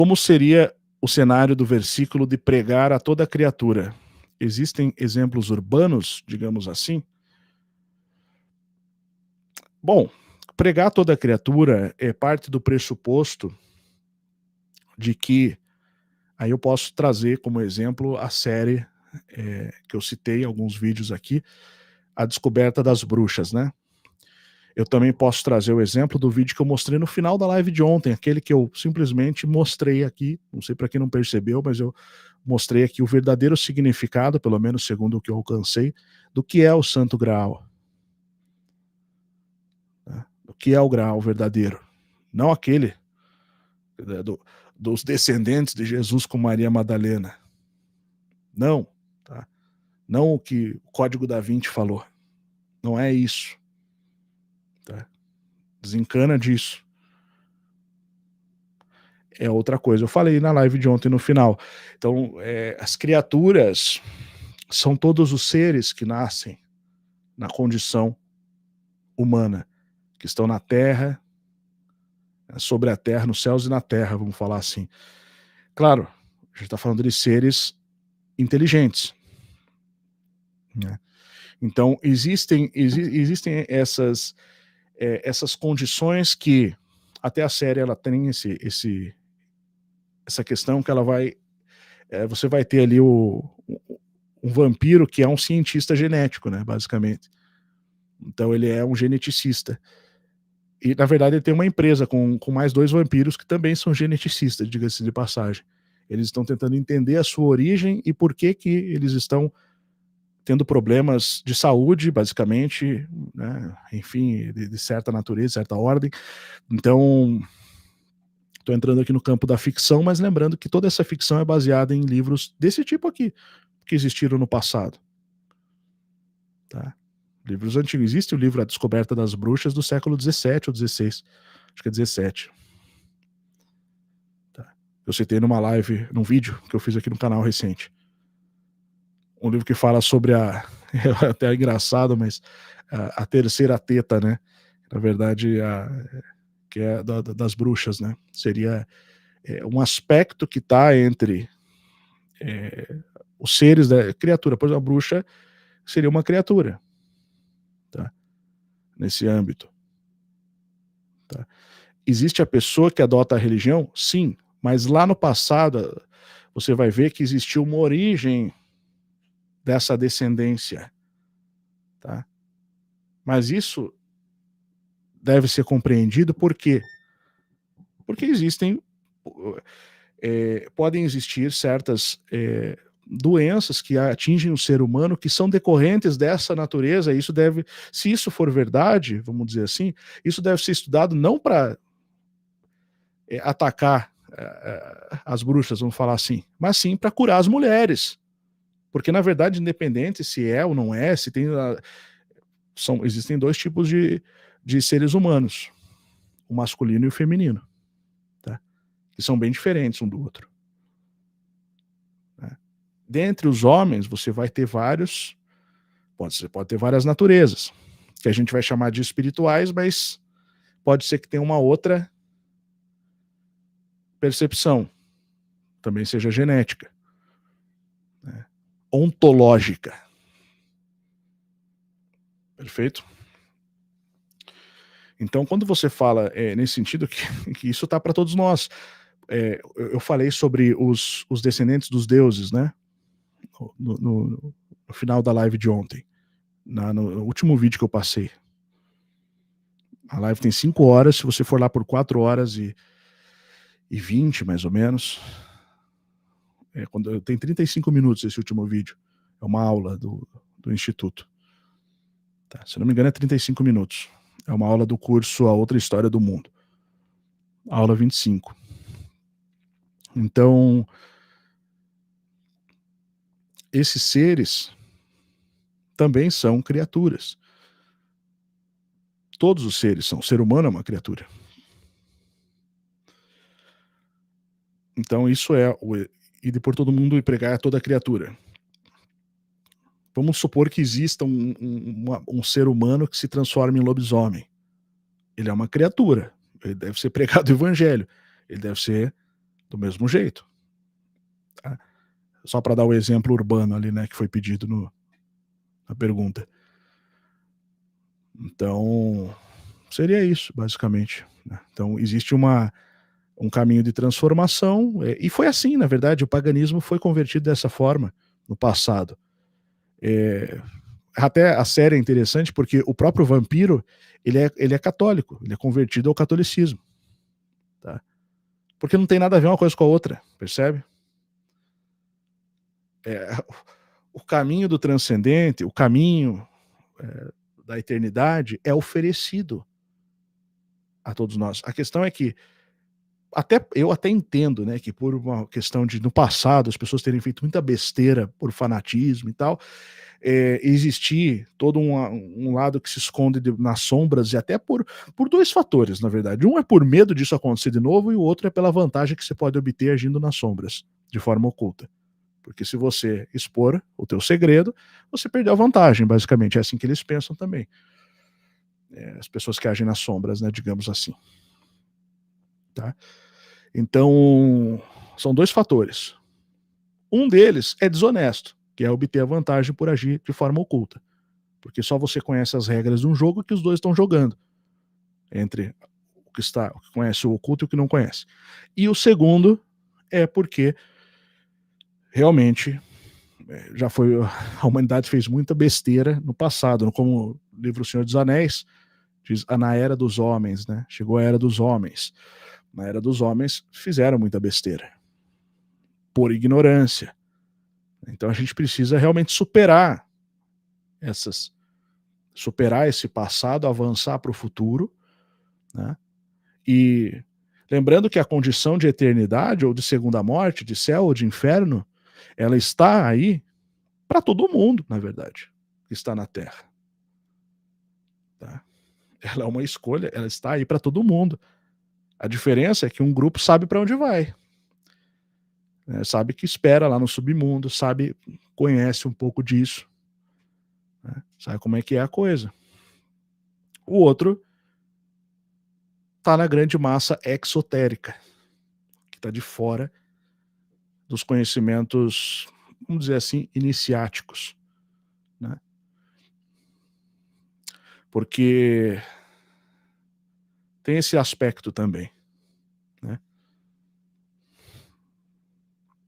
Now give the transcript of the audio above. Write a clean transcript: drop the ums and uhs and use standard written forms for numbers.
Como seria o cenário do versículo de pregar a toda criatura? Existem exemplos urbanos, digamos assim? Bom, pregar a toda criatura é parte do pressuposto de que, aí eu posso trazer como exemplo a série que eu citei, alguns vídeos aqui, A Descoberta das Bruxas, né? Eu também posso trazer o exemplo do vídeo que eu mostrei no final da live de ontem, aquele que eu simplesmente mostrei aqui, não sei para quem não percebeu, mas eu mostrei aqui o verdadeiro significado, pelo menos segundo o que eu alcancei, do que é o Santo Graal. Né? O que é o Graal verdadeiro. Não aquele dos descendentes de Jesus com Maria Madalena. Não. Tá? Não o que o Código da Vinci falou. Não é isso. Tá? Desencana disso. É outra coisa. Eu falei na live de ontem no final. Então, as criaturas são todos os seres que nascem na condição humana, que estão na Terra, sobre a Terra, nos céus e na Terra, vamos falar assim. Claro, a gente está falando de seres inteligentes. Né? Então, existem essas condições que até a série ela tem essa questão que ela vai... você vai ter ali um vampiro que é um cientista genético, né, basicamente. Então ele é um geneticista. E, na verdade, ele tem uma empresa com mais 2 vampiros que também são geneticistas, diga-se de passagem. Eles estão tentando entender a sua origem e por que eles estão tendo problemas de saúde, basicamente, né? Enfim, de certa natureza, certa ordem. Então, estou entrando aqui no campo da ficção, mas lembrando que toda essa ficção é baseada em livros desse tipo aqui, que existiram no passado. Tá? Livros antigos. Existe o livro A Descoberta das Bruxas do século XVII ou XVI. Acho que é 17. Tá. Eu citei numa live, num vídeo que eu fiz aqui no canal recente. Um livro que fala sobre é até engraçado, mas a terceira teta, né? Na verdade, que é das bruxas, né? Seria um aspecto que está entre os seres da criatura. Pois a bruxa seria uma criatura. Tá? Nesse âmbito. Tá? Existe a pessoa que adota a religião? Sim, mas lá no passado você vai ver que existiu uma origem dessa descendência. Tá? Mas isso deve ser compreendido por quê? Porque podem existir certas doenças que atingem o ser humano que são decorrentes dessa natureza, e isso deve, se isso for verdade, vamos dizer assim, isso deve ser estudado não para atacar as bruxas, vamos falar assim, mas sim para curar as mulheres. Porque, na verdade, independente se é ou não é, se tem... existem 2 tipos de seres humanos, o masculino e o feminino, tá? Que são bem diferentes um do outro. Né? Dentre os homens, você vai ter vários... Você pode ter várias naturezas, que a gente vai chamar de espirituais, mas pode ser que tenha uma outra percepção, também seja genética, né? Ontológica. Perfeito? Então, quando você fala nesse sentido, que isso está para todos nós. Eu falei sobre os descendentes dos deuses, né? No final da live de ontem, no último vídeo que eu passei. A live tem 5 horas, se você for lá por 4 horas e 20, mais ou menos. Tem 35 minutos esse último vídeo. É uma aula do Instituto. Tá, se não me engano, é 35 minutos. É uma aula do curso A Outra História do Mundo. Aula 25. Então, esses seres também são criaturas. Todos os seres são. O ser humano é uma criatura. Então, isso é ir por todo mundo e pregar a toda criatura. Vamos supor que exista um ser humano que se transforma em lobisomem. Ele é uma criatura. Ele deve ser pregado o evangelho. Ele deve ser do mesmo jeito. Tá? Só para dar o exemplo urbano ali, né, que foi pedido na pergunta. Então, seria isso, basicamente. Né? Então, existe um caminho de transformação, e foi assim, na verdade, o paganismo foi convertido dessa forma no passado. Até a série é interessante porque o próprio vampiro, ele é católico, ele é convertido ao catolicismo. Tá? Porque não tem nada a ver uma coisa com a outra, percebe? O caminho do transcendente, o caminho da eternidade é oferecido a todos nós. A questão é que eu até entendo, né, que por uma questão de no passado as pessoas terem feito muita besteira por fanatismo e tal, existir todo um lado que se esconde nas sombras, e até por dois fatores, na verdade. Um é por medo disso acontecer de novo, e o outro é pela vantagem que você pode obter agindo nas sombras, de forma oculta. Porque se você expor o teu segredo, você perdeu a vantagem, basicamente. É assim que eles pensam também. As pessoas que agem nas sombras, né, digamos assim. Tá? Então, são dois fatores. Um deles é desonesto, que é obter a vantagem por agir de forma oculta. Porque só você conhece as regras de um jogo que os dois estão jogando. Entre o que conhece o oculto e o que não conhece. E o segundo é porque realmente já foi, a humanidade fez muita besteira no passado, como o livro O Senhor dos Anéis diz, na era dos homens, né? Chegou a era dos homens. Na era dos homens fizeram muita besteira por ignorância. Então a gente precisa realmente superar esse passado, avançar para o futuro, né? E lembrando que a condição de eternidade ou de segunda morte, de céu ou de inferno, ela está aí para todo mundo, na verdade, que está na Terra. Tá? Ela é uma escolha, ela está aí para todo mundo. A diferença é que um grupo sabe para onde vai, né? Sabe que espera lá no submundo, conhece um pouco disso, né? Sabe como é que é a coisa. O outro está na grande massa exotérica, que está de fora dos conhecimentos, vamos dizer assim, iniciáticos, né? Porque tem esse aspecto também.